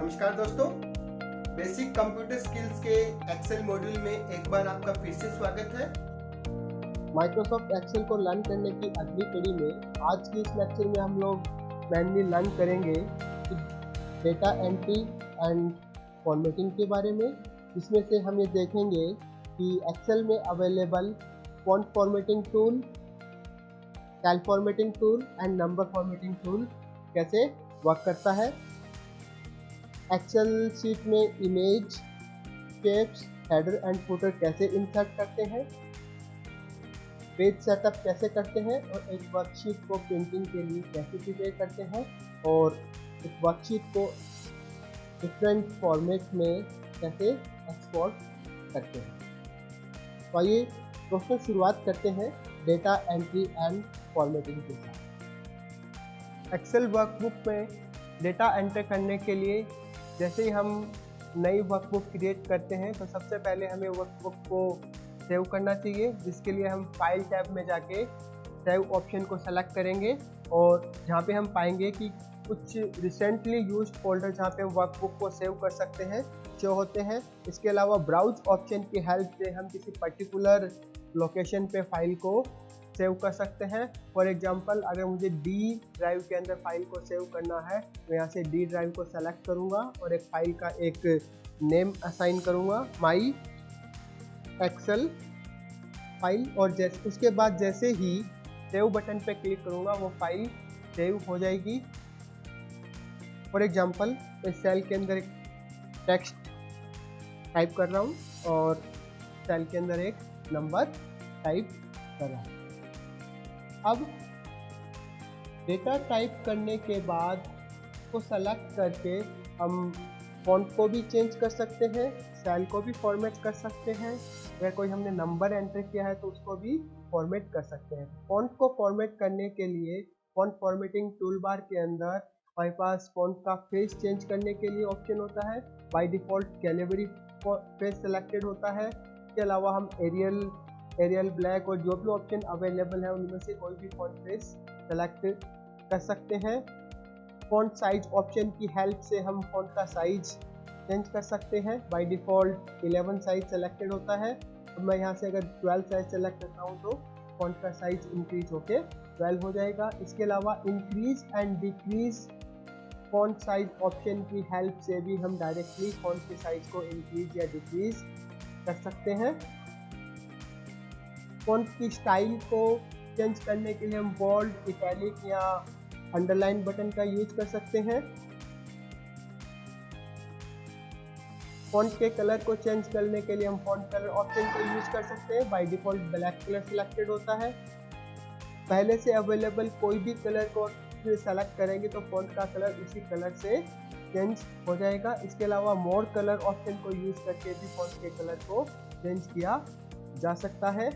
नमस्कार दोस्तों, basic computer skills के एक्सेल मॉड्यूल में एक बार आपका फिर से स्वागत है। माइक्रोसॉफ्ट एक्सेल को लर्न करने की अगली कड़ी में आज की इस लेक्चर में हम लोग मेनली लर्न करेंगे कि डेटा एंट्री एंड फॉर्मेटिंग के बारे में, जिसमें से हम ये देखेंगे कि एक्सेल में available font formatting tool, cell formatting tool and number formatting tool कैसे वर्क करता है। एक्सेल शीट में image, shapes, header and footer कैसे इंसर्ट करते हैं, पेज सेटअप कैसे करते हैं और एक वर्कशीट को प्रिंटिंग के लिए कैसे प्रिपेयर करते हैं और एक वर्कशीट को डिफरेंट फॉर्मेट में कैसे एक्सपोर्ट करते हैं। तो आइए दोस्तों शुरुआत करते हैं डेटा एंट्री एंड फॉर्मेटिंग के साथ। एक्सेल वर्कबुक में डेटा एंटर करने के लिए जैसे ही हम नई वर्कबुक क्रिएट करते हैं तो सबसे पहले हमें वर्कबुक को सेव करना चाहिए, जिसके लिए हम फाइल टैब में जाके सेव ऑप्शन को सेलेक्ट करेंगे और जहाँ पे हम पाएंगे कि कुछ रिसेंटली यूज्ड फोल्डर जहाँ पे हम वर्कबुक को सेव कर सकते हैं शो होते हैं। इसके अलावा ब्राउज ऑप्शन की हेल्प से हम किसी पर्टिकुलर लोकेशन पे फाइल को सेव कर सकते हैं। फॉर एग्जांपल, अगर मुझे डी ड्राइव के अंदर फाइल को सेव करना है तो यहाँ से डी ड्राइव को सेलेक्ट करूँगा और एक फाइल का एक नेम असाइन करूँगा, माई एक्सेल फाइल, और उसके बाद जैसे ही सेव बटन पे क्लिक करूँगा वो फाइल सेव हो जाएगी। फॉर एग्जांपल, इस सेल के अंदर एक टेक्स्ट टाइप कर रहा हूँ और सेल के अंदर एक नंबर टाइप कर रहा हूँ। अब डेटा टाइप करने के बाद को सेलेक्ट करके हम फॉन्ट को भी चेंज कर सकते हैं, सेल को भी फॉर्मेट कर सकते हैं। अगर कोई हमने नंबर एंटर किया है तो उसको भी फॉर्मेट कर सकते हैं। फॉन्ट को फॉर्मेट करने के लिए फॉन्ट फॉर्मेटिंग टूल बार के अंदर हमारे पास फॉन्ट का फेस चेंज करने के लिए ऑप्शन होता है। By default Calibri face selected होता है। इसके अलावा हम एरियल ब्लैक और जो भी ऑप्शन अवेलेबल है उनमें से कोई भी फॉन्ट फेस सेलेक्ट कर सकते हैं। फॉन्ट साइज ऑप्शन की हेल्प से हम फॉन्ट का साइज चेंज कर सकते हैं। बाय डिफ़ॉल्ट 11 साइज सेलेक्टेड होता है। अब मैं यहाँ से अगर 12 साइज सेलेक्ट करता हूँ तो फॉन्ट का साइज इंक्रीज होके 12 हो जाएगा। इसके अलावा increase and decrease font size option की हेल्प से भी हम डायरेक्टली फॉन्ट के साइज को इंक्रीज या डिक्रीज कर सकते हैं। फॉन्ट की स्टाइल को चेंज करने के लिए हम बोल्ड, इटैलिक या अंडरलाइन बटन का यूज कर सकते हैं। फॉन्ट के कलर को चेंज करने के लिए हम फॉन्ट कलर ऑप्शन को यूज कर सकते हैं। By default black colour selected होता है। पहले से अवेलेबल कोई भी कलर को सेलेक्ट करेंगे तो फॉन्ट का कलर उसी कलर से चेंज हो जाएगा। इसके अलावा मोर कलर ऑप्शन को यूज करके भी फॉन्ट के कलर को चेंज किया जा सकता है।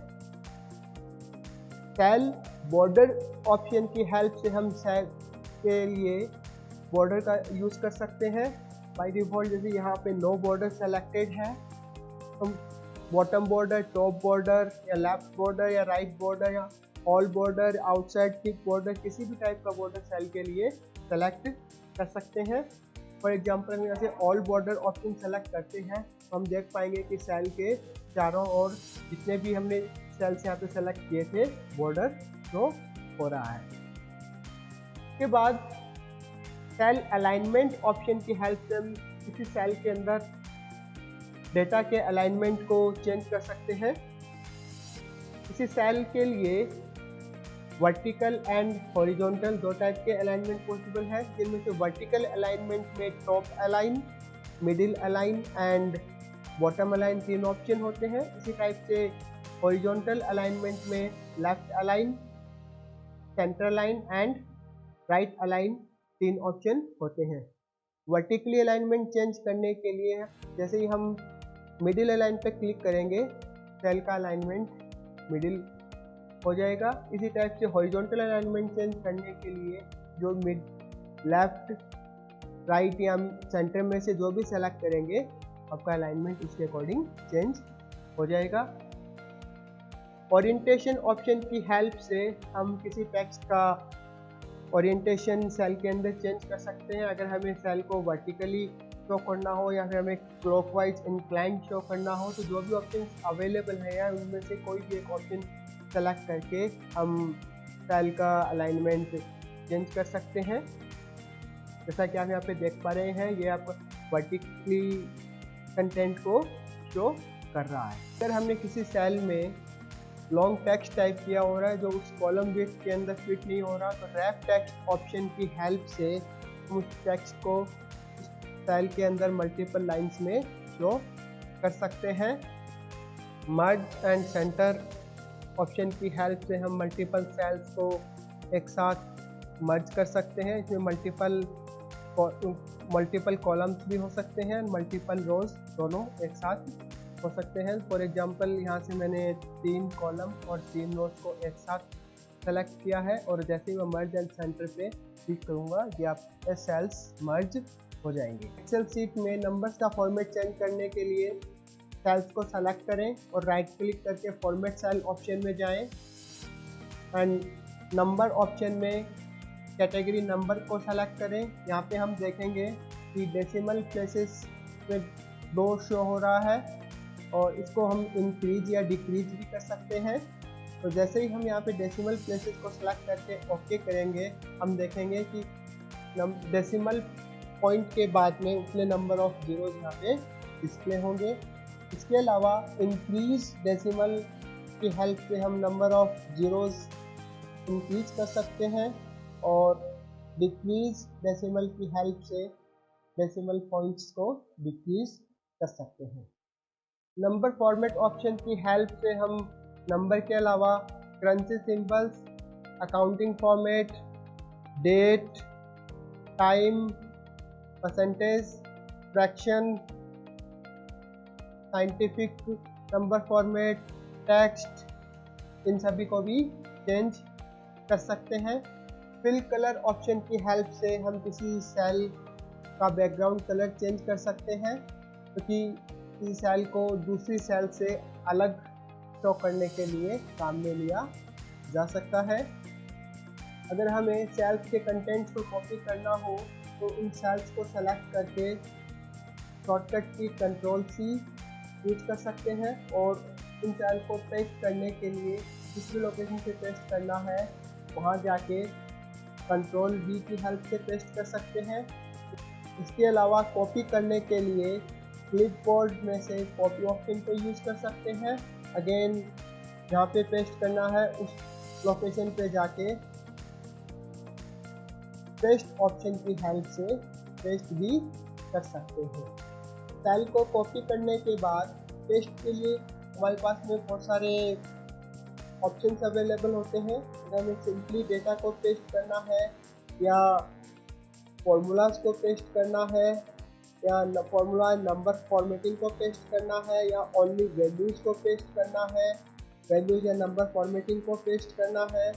सेल बॉर्डर ऑप्शन की हेल्प से हम सेल के लिए बॉर्डर का यूज़ कर सकते हैं। बाय डिफ़ॉल्ट जैसे यहाँ पे नो बॉर्डर सेलेक्टेड है, हम बॉटम बॉर्डर, टॉप बॉर्डर या लेफ्ट बॉर्डर या राइट बॉर्डर या all border, outside thick border, किसी भी टाइप का बॉर्डर सेल के लिए सेलेक्ट कर सकते हैं। फॉर एग्जांपल हम यहाँ से ऑल बॉर्डर ऑप्शन सेलेक्ट करते हैं तो हम देख पाएंगे कि सेल के चारों ओर जितने भी हमने सेल्स यहाँ पे सेलेक्ट किए थे बॉर्डर शो हो रहा है। इसके बाद सेल अलाइनमेंट ऑप्शन की हेल्प से हम किसी सेल के अंदर डेटा के अलाइनमेंट को चेंज कर सकते हैं। किसी सेल के लिए वर्टिकल एंड हॉरिजॉन्टल दो टाइप के अलाइनमेंट पॉसिबल है, जिनमें से वर्टिकल अलाइनमेंट में top align, middle align and bottom align 3 option होते हैं। इसी टाइप से हॉरिजॉन्टल अलाइनमेंट में left align, centre align and right align 3 option होते हैं। वर्टिकली अलाइनमेंट चेंज करने के लिए जैसे ही हम मिडिल अलाइन पर क्लिक करेंगे सेल का अलाइनमेंट मिडिल हो जाएगा। इसी टाइप से हॉरिजॉन्टल अलाइनमेंट चेंज करने के लिए जो लेफ्ट, राइट या सेंटर में से जो भी सेलेक्ट करेंगे आपका अलाइनमेंट उसके अकॉर्डिंग चेंज हो जाएगा। ओरिएंटेशन ऑप्शन की हेल्प से हम किसी टेक्स्ट का ओरिएंटेशन सेल के अंदर चेंज कर सकते हैं। अगर हमें सेल को वर्टिकली शो करना हो या फिर हमें क्लॉकवाइज इंक्लाइन शो करना हो, तो जो भी ऑप्शन अवेलेबल है या उनमें से कोई भी एक ऑप्शन सेलेक्ट करके हम सेल का अलाइनमेंट चेंज कर सकते हैं। जैसा कि आप यहाँ पे देख पा रहे हैं, ये आप वर्टिकली कंटेंट को शो कर रहा है। अगर हमने किसी सेल में लॉन्ग टेक्स्ट टाइप किया हो रहा है जो उस कॉलम विड्थ के अंदर फिट नहीं हो रहा, तो रैप टेक्स्ट ऑप्शन की हेल्प से हम उस टेक्स्ट को सेल के अंदर मल्टीपल लाइंस में शो कर सकते हैं। मर्ज एंड सेंटर ऑप्शन की हेल्प से हम मल्टीपल सेल्स को एक साथ मर्ज कर सकते हैं। इसमें मल्टीपल कॉलम्स भी हो सकते हैं, मल्टीपल रोज दोनों एक साथ हो सकते हैं। फॉर एग्जांपल यहाँ से मैंने 3 कॉलम और 3 रोज को एक साथ सेलेक्ट किया है और जैसे ही मैं मर्ज एंड सेंटर पे क्लिक करूँगा ये आपके सेल्स मर्ज हो जाएंगे। एक्सेल सीट में नंबर्स का फॉर्मेट चेंज करने के लिए सेल्स को सेलेक्ट करें और राइट क्लिक करके फॉर्मेट सेल ऑप्शन में जाएं एंड नंबर ऑप्शन में कैटेगरी नंबर को सेलेक्ट करें। यहाँ पे हम देखेंगे कि डेसिमल प्लेसेस में 2 शो हो रहा है और इसको हम इंक्रीज या डिक्रीज भी कर सकते हैं। तो जैसे ही हम यहाँ पे डेसिमल प्लेसेस को सेलेक्ट करके ओके करेंगे, हम देखेंगे कि डेसिमल पॉइंट के बाद में उतने नंबर ऑफ जीरोज यहाँ पे डिस्प्ले होंगे। इसके अलावा इंक्रीज डेसिमल की हेल्प से हम नंबर ऑफ जीरोज इंक्रीज कर सकते हैं और डिक्रीज डेसिमल की हेल्प से डेसिमल पॉइंट्स को डिक्रीज कर सकते हैं। नंबर फॉर्मेट ऑप्शन की हेल्प से हम नंबर के अलावा currency symbols, accounting format, date, time, percentage, fraction, scientific number format, text, इन सभी को भी चेंज कर सकते हैं। फिल कलर ऑप्शन की हेल्प से हम किसी सेल का बैकग्राउंड कलर चेंज कर सकते हैं, क्योंकि किसी सेल को दूसरी सेल से अलग शो करने के लिए काम में लिया जा सकता है। अगर हमें सेल्स के कंटेंट्स को कॉपी करना हो तो इन सेल्स को सेलेक्ट करके शॉर्टकट की Ctrl+C यूज कर सकते हैं और इन सेल को पेस्ट करने के लिए जिस भी लोकेशन से पेस्ट करना है वहाँ जाके Ctrl+V की हेल्प से पेस्ट कर सकते हैं। इसके अलावा कॉपी करने के लिए क्लिपबोर्ड में से कॉपी ऑप्शन को यूज़ कर सकते हैं। अगेन जहाँ पे पेस्ट करना है उस लोकेशन पे जाके पेस्ट ऑप्शन की हेल्प से पेस्ट भी कर सकते हैं। सेल को कॉपी करने के बाद पेस्ट के लिए हमारे पास में बहुत सारे ऑप्शंस अवेलेबल होते हैं। अगर हमें सिंपली डेटा को पेस्ट करना है या फॉर्मूलाज को पेस्ट करना है या फॉर्मूला नंबर फॉर्मेटिंग को पेस्ट करना है या ओनली वैल्यूज़ को पेस्ट करना है, वैल्यूज या नंबर फॉर्मेटिंग को पेस्ट करना है,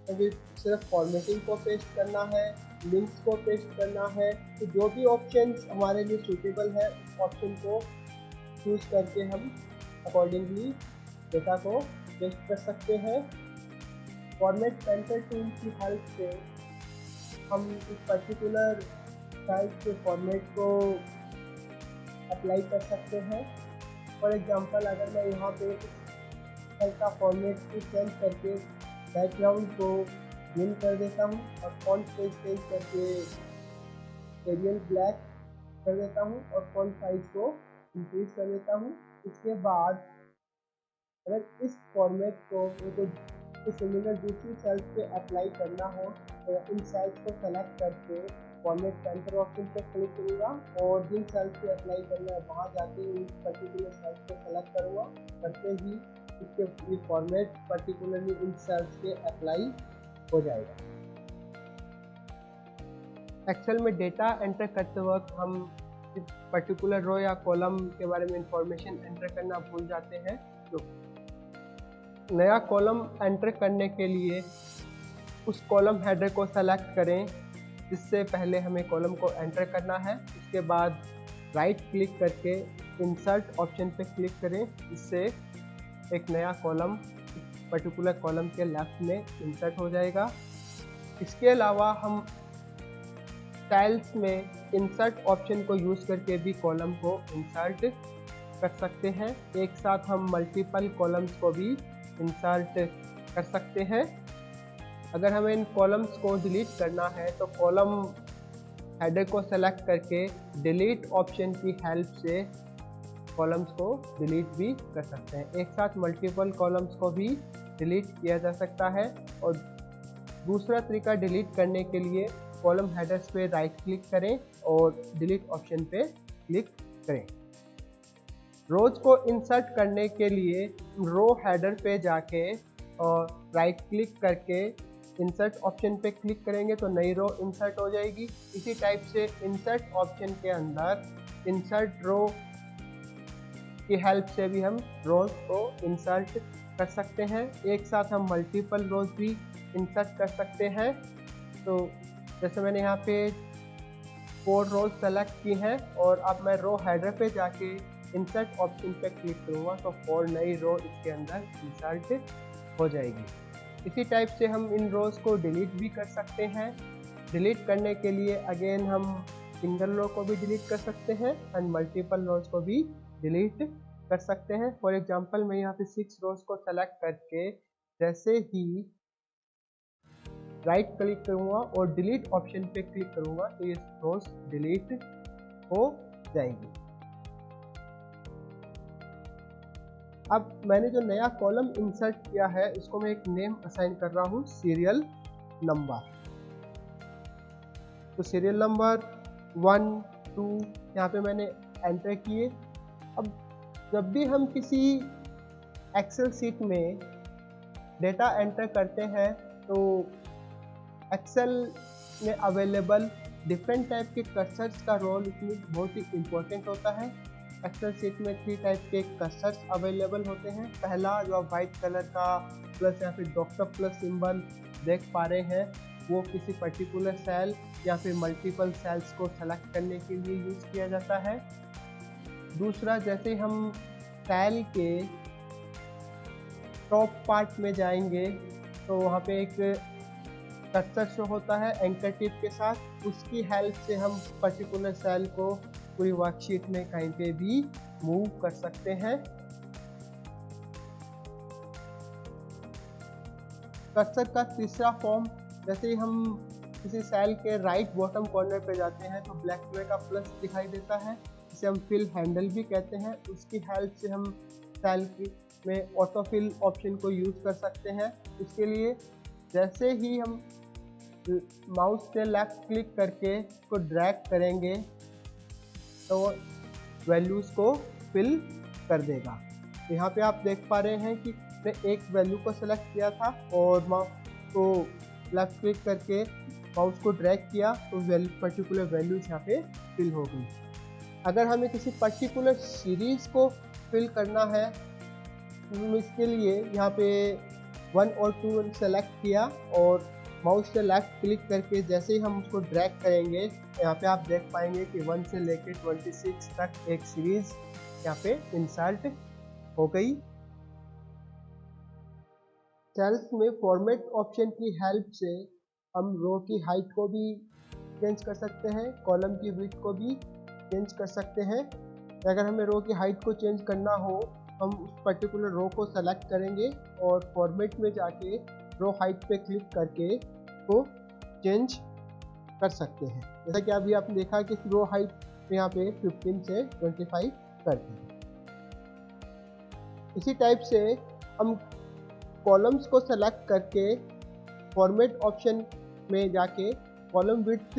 कभी सिर्फ फॉर्मेटिंग को पेस्ट करना है, लिंक्स को पेस्ट करना है, तो जो भी ऑप्शंस हमारे लिए सूटेबल है उस ऑप्शन को चूज़ करके हम अकॉर्डिंगली डेटा को पेस्ट कर सकते हैं। फॉर्मेट सेंटर टूल की हेल्प से हम इस पर्टिकुलर साइज के फॉर्मेट को अप्लाई कर सकते हैं। फॉर एग्जांपल अगर मैं यहाँ पे सेल का फॉर्मेट को चेंज करके बैकग्राउंड को ग्रीन कर देता हूँ और फॉन्ट साइज चेंज करके एरियल ब्लैक कर देता हूँ और फॉन्ट साइज को इंक्रीज कर देता हूँ। इसके बाद अगर इस फॉर्मेट को सिमिलर दूसरी सेल्स पे अप्लाई करना हो तो इन सेल्स को सेलेक्ट करके फॉर्मेट सेंटर ऑप्शन पे क्लिक करूँगा और जिन सेल्स पे अप्लाई करना है वहाँ जाके इस पर्टिकुलर सेल्स को सेलेक्ट करूँगा। करते ही इसके ये फॉर्मेट पर्टिकुलरली इन सेल्स पे अप्लाई हो जाएगा। एक्सेल में डेटा एंटर करते वक्त हम इस पर्टिकुलर रो या कॉलम के बारे में इंफॉर्मेशन एंटर करना भूल जाते हैं। तो नया कॉलम एंटर करने के लिए उस कॉलम हेडर को सेलेक्ट करें जिससे पहले हमें कॉलम को एंटर करना है। उसके बाद राइट क्लिक करके इंसर्ट ऑप्शन पे क्लिक करें, इससे एक नया कॉलम पर्टिकुलर कॉलम के लेफ्ट में इंसर्ट हो जाएगा। इसके अलावा हम स्टाइल्स में इंसर्ट ऑप्शन को यूज़ करके भी कॉलम को इंसर्ट कर सकते हैं। एक साथ हम मल्टीपल कॉलम्स को भी इंसर्ट कर सकते हैं। अगर हमें इन कॉलम्स को डिलीट करना है तो कॉलम हेडर को सेलेक्ट करके डिलीट ऑप्शन की हेल्प से कॉलम्स को डिलीट भी कर सकते हैं। एक साथ मल्टीपल कॉलम्स को भी डिलीट किया जा सकता है। और दूसरा तरीका डिलीट करने के लिए कॉलम हेडर्स पे राइट क्लिक करें और डिलीट ऑप्शन पे क्लिक करें। रोज को इंसर्ट करने के लिए रो हेडर पे जाके और राइट क्लिक करके इंसर्ट ऑप्शन पे क्लिक करेंगे तो नई रो इंसर्ट हो जाएगी। इसी टाइप से इंसर्ट ऑप्शन के अंदर इंसर्ट रो की हेल्प से भी हम रोज को इंसर्ट कर सकते हैं। एक साथ हम मल्टीपल रोज भी इंसर्ट कर सकते हैं। तो जैसे मैंने यहाँ पे 4 रोज सेलेक्ट की हैं और अब मैं रो हेडर पे जाके इंसर्ट ऑप्शन पे क्लिक करूँगा तो 4 नई रो इसके अंदर इंसर्ट हो जाएगी। इसी टाइप से हम इन रोज को डिलीट भी कर सकते हैं। डिलीट करने के लिए अगेन हम सिंगल रो को भी डिलीट कर सकते हैं एंड मल्टीपल रोज को भी डिलीट कर सकते हैं। फॉर एग्जांपल मैं यहाँ पे 6 रोज को सेलेक्ट करके जैसे ही राइट क्लिक करूँगा और डिलीट ऑप्शन पे क्लिक करूँगा तो ये रोज डिलीट हो जाएंगी। अब मैंने जो नया कॉलम इंसर्ट किया है इसको मैं एक नेम असाइन कर रहा हूँ सीरियल नंबर। तो सीरियल नंबर 1, 2 यहाँ पे मैंने एंटर किए। अब जब भी हम किसी एक्सेल शीट में डेटा एंटर करते हैं तो एक्सेल में अवेलेबल डिफरेंट टाइप के कर्सर्स का रोल इसमें बहुत ही इम्पोर्टेंट होता है। एक्सेल शीट में 3 टाइप के कर्सर्स अवेलेबल होते हैं। पहला जो आप वाइट कलर का प्लस या फिर डॉक्टर प्लस सिंबल देख पा रहे हैं वो किसी पर्टिकुलर सेल या फिर मल्टीपल सेल्स को सेलेक्ट करने के लिए यूज़ किया जाता है। दूसरा, जैसे हम सेल के टॉप पार्ट में जाएंगे तो वहाँ पे एक कर्सर शो होता है एंकर टिप के साथ। उसकी हेल्प से हम पर्टिकुलर सेल को पूरी वर्कशीट में कहीं पे भी मूव कर सकते हैं। कर्सर का तीसरा फॉर्म, जैसे ही हम किसी सेल के राइट बॉटम कॉर्नर पे जाते हैं तो ब्लैक कलर का प्लस दिखाई देता है, इसे हम फिल हैंडल भी कहते हैं। उसकी हेल्प से हम सेल में ऑटो फिल ऑप्शन को यूज़ कर सकते हैं। इसके लिए जैसे ही हम माउस से लेफ्ट क्लिक करके इसको ड्रैग करेंगे तो वैल्यूज़ को फिल कर देगा। यहाँ पे आप देख पा रहे हैं कि मैं एक वैल्यू को सेलेक्ट किया था और माउस को लेफ्ट क्लिक करके माउस को ड्रैग किया तो पर्टिकुलर वैल्यूज यहाँ पे फिल हो गई। अगर हमें किसी पर्टिकुलर सीरीज़ को फिल करना है तो इसके लिए यहाँ पे 1 और 2 सेलेक्ट किया और माउस से लेफ्ट क्लिक करके जैसे ही हम उसको ड्रैग करेंगे यहाँ पे आप देख पाएंगे कि 1 से लेकर 26 तक एक सीरीज यहाँ पे इंसर्ट हो गई। सेल्स में फॉर्मेट ऑप्शन की हेल्प से हम रो की हाइट को भी चेंज कर सकते हैं, कॉलम की विड्थ को भी चेंज कर सकते हैं। अगर हमें रो की हाइट को चेंज करना हो हम उस पर्टिकुलर रो को सेलेक्ट करेंगे और फॉर्मेट में जाके रो हाइट पे क्लिक करके को चेंज कर सकते हैं। जैसा कि अभी आपने देखा कि रो हाइट यहाँ पे 15 से 25 कर दी। इसी टाइप से हम कॉलम्स को सेलेक्ट करके फॉर्मेट ऑप्शन में जाके कॉलम विड्थ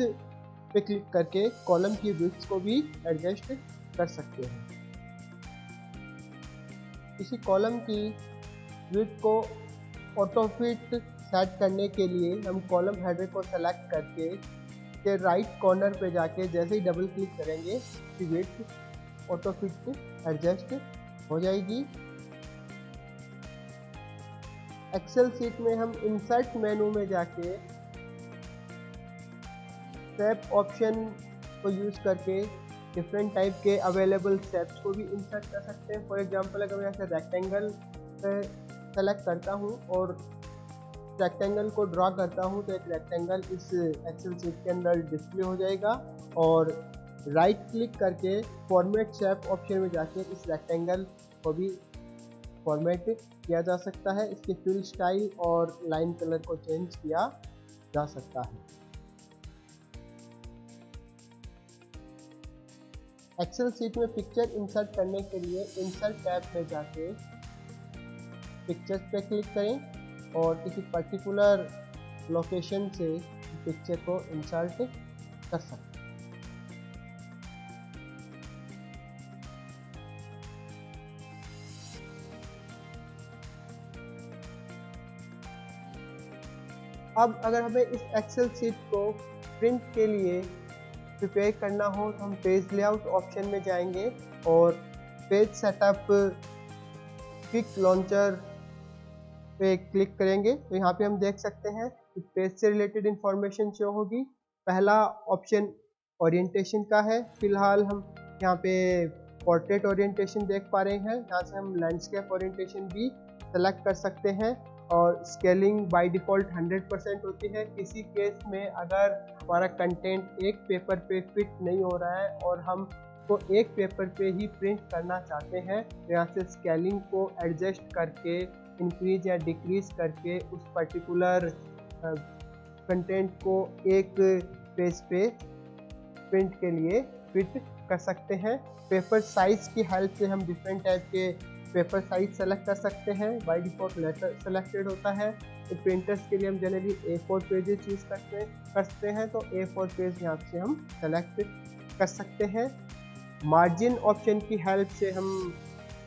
पे क्लिक करके कॉलम की विड्थ को भी एडजस्ट कर सकते हैं। इसी कॉलम की विड्थ को ऑटो फिट सेट करने के लिए हम कॉलम हेडर को सेलेक्ट करके के राइट कॉर्नर पे जाके जैसे ही डबल क्लिक करेंगे कि विड्थ ऑटो फिट एडजस्ट हो जाएगी। एक्सेल शीट में हम इंसर्ट मेनू में जाके स्टेप ऑप्शन को यूज़ करके डिफरेंट टाइप के अवेलेबल स्टेप्स को भी इंसर्ट कर सकते हैं। फॉर एग्जांपल अगर मैं ऐसे रेक्टेंगल सेलेक्ट करता हूँ और रेक्टेंगल को ड्रॉ करता हूँ तो एक रेक्टेंगल इस एक्सेल शीट के अंदर डिस्प्ले हो जाएगा और राइट क्लिक करके फॉर्मेट शेप ऑप्शन में जाके इस रेक्टेंगल को भी फॉर्मेट किया जा सकता है। इसके फिल स्टाइल और लाइन कलर को चेंज किया जा सकता है। एक्सेल शीट में पिक्चर इंसर्ट करने के लिए इंसर्ट टैब में जाके पिक्चर्स पे क्लिक करें और किसी पर्टिकुलर लोकेशन से पिक्चर को इंसर्ट कर सकते हैं। अब अगर हमें इस एक्सेल शीट को प्रिंट के लिए प्रिपेयर करना हो तो हम पेज लेआउट ऑप्शन में जाएंगे और पेज सेटअप क्विक लॉन्चर पे क्लिक करेंगे तो यहाँ पे हम देख सकते हैं कि पेज से रिलेटेड इंफॉर्मेशन शो होगी। पहला ऑप्शन ओरिएंटेशन का है। फिलहाल हम यहाँ पे पोर्ट्रेट ओरिएंटेशन देख पा रहे हैं। यहाँ से हम लैंडस्केप ओरिएंटेशन भी सेलेक्ट कर सकते हैं और स्केलिंग बाय डिफ़ॉल्ट 100% होती है। किसी केस में अगर हमारा कंटेंट एक पेपर पे फिट नहीं हो रहा है और हम को एक पेपर पे ही प्रिंट करना चाहते हैं तो यहाँ से स्केलिंग को एडजस्ट करके इंक्रीज या डिक्रीज करके उस पर्टिकुलर कंटेंट को एक पेज पे प्रिंट के लिए फिट कर सकते हैं। पेपर साइज की हेल्प से हम डिफरेंट टाइप के पेपर साइज सेलेक्ट कर सकते हैं। बाय डिफ़ॉल्ट लेटर सेलेक्टेड होता है तो प्रिंटर्स के लिए हम जनरली A4 पेजेस यूज़ करते हैं तो A4 पेज यहाँ से हम सेलेक्ट कर सकते हैं। मार्जिन ऑप्शन की हेल्प से हम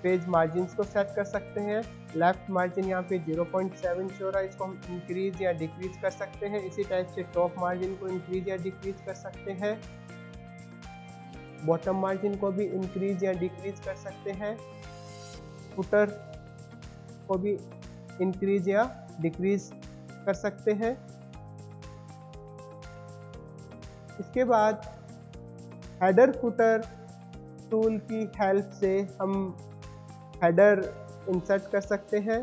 पेज मार्जिन्स को सेट कर सकते हैं। लेफ्ट मार्जिन यहाँ पे 0.7 शो रहा है, इसको हम इंक्रीज या डिक्रीज कर सकते हैं। इसी टाइप से टॉप मार्जिन को इंक्रीज या डिक्रीज कर सकते हैं। बॉटम मार्जिन को भी इंक्रीज या डिक्रीज कर सकते हैं। फुटर को भी इंक्रीज या डिक्रीज कर सकते हैं। इसके बाद हेडर फुटर टूल की हेल्प से हम हेडर इंसर्ट कर सकते हैं।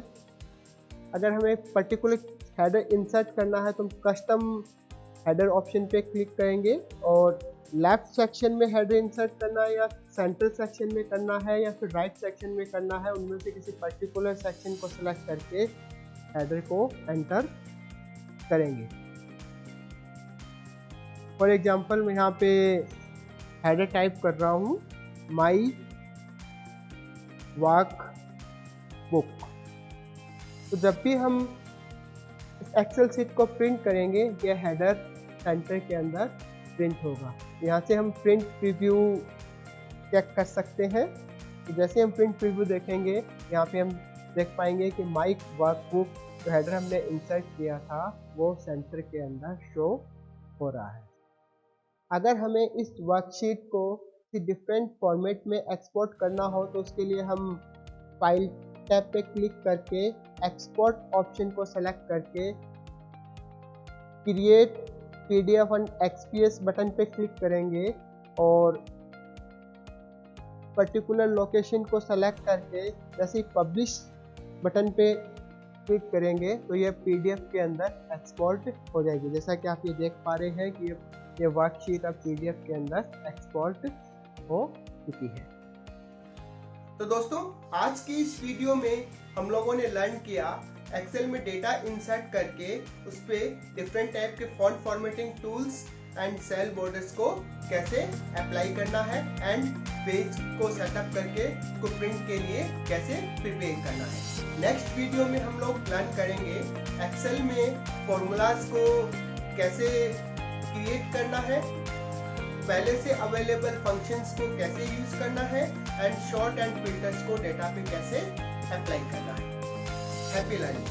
अगर हमें पर्टिकुलर हेडर इंसर्ट करना है तो हम कस्टम हेडर ऑप्शन पे क्लिक करेंगे और लेफ्ट सेक्शन में हेडर इंसर्ट करना है या सेंट्रल सेक्शन में करना है या फिर राइट सेक्शन में करना है, उनमें से किसी पर्टिकुलर सेक्शन को सिलेक्ट करके हेडर को एंटर करेंगे। फॉर एग्जांपल मैं यहाँ पे हेडर टाइप कर रहा हूँ माई वर्क बुक। तो जब भी हम एक्सेल शीट को प्रिंट करेंगे यह हेडर सेंटर के अंदर प्रिंट होगा। यहाँ से हम प्रिंट प्रीव्यू चेक कर सकते हैं। तो जैसे हम प्रिंट प्रीव्यू देखेंगे यहाँ पे हम देख पाएंगे कि माई वर्क बुक जो हेडर हमने इंसर्ट किया था वो सेंटर के अंदर शो हो रहा है। अगर हमें इस वर्कशीट को किसी डिफरेंट फॉर्मेट में एक्सपोर्ट करना हो तो उसके लिए हम फाइल टैब पे क्लिक करके एक्सपोर्ट ऑप्शन को सेलेक्ट करके create PDF and XPS button पे क्लिक करेंगे और पर्टिकुलर लोकेशन को सेलेक्ट करके जैसे पब्लिश बटन पे क्लिक करेंगे तो ये PDF के अंदर एक्सपोर्ट हो जाएगी। जैसा कि आप ये देख पा रहे हैं कि ये वर्कशीट अब PDF के अंदर एक्सपोर्ट हो चुकी है। तो दोस्तों आज की इस वीडियो में हम लोगों ने लर्न किया एक्सेल में डेटा इंसर्ट करके उस पर डिफरेंट टाइप के font formatting tools and cell borders को कैसे अप्लाई करना है एंड पेज को सेटअप करके उसको प्रिंट के लिए कैसे प्रिपेयर करना है। नेक्स्ट वीडियो में हम लोग लर्न करेंगे एक्सेल में फॉर्मूलाज को कैसे क्रिएट करना है, पहले से अवेलेबल फंक्शंस को कैसे यूज करना है एंड शॉर्ट एंड फिल्टर्स को डेटा पे कैसे अप्लाई करना है। Happy learning.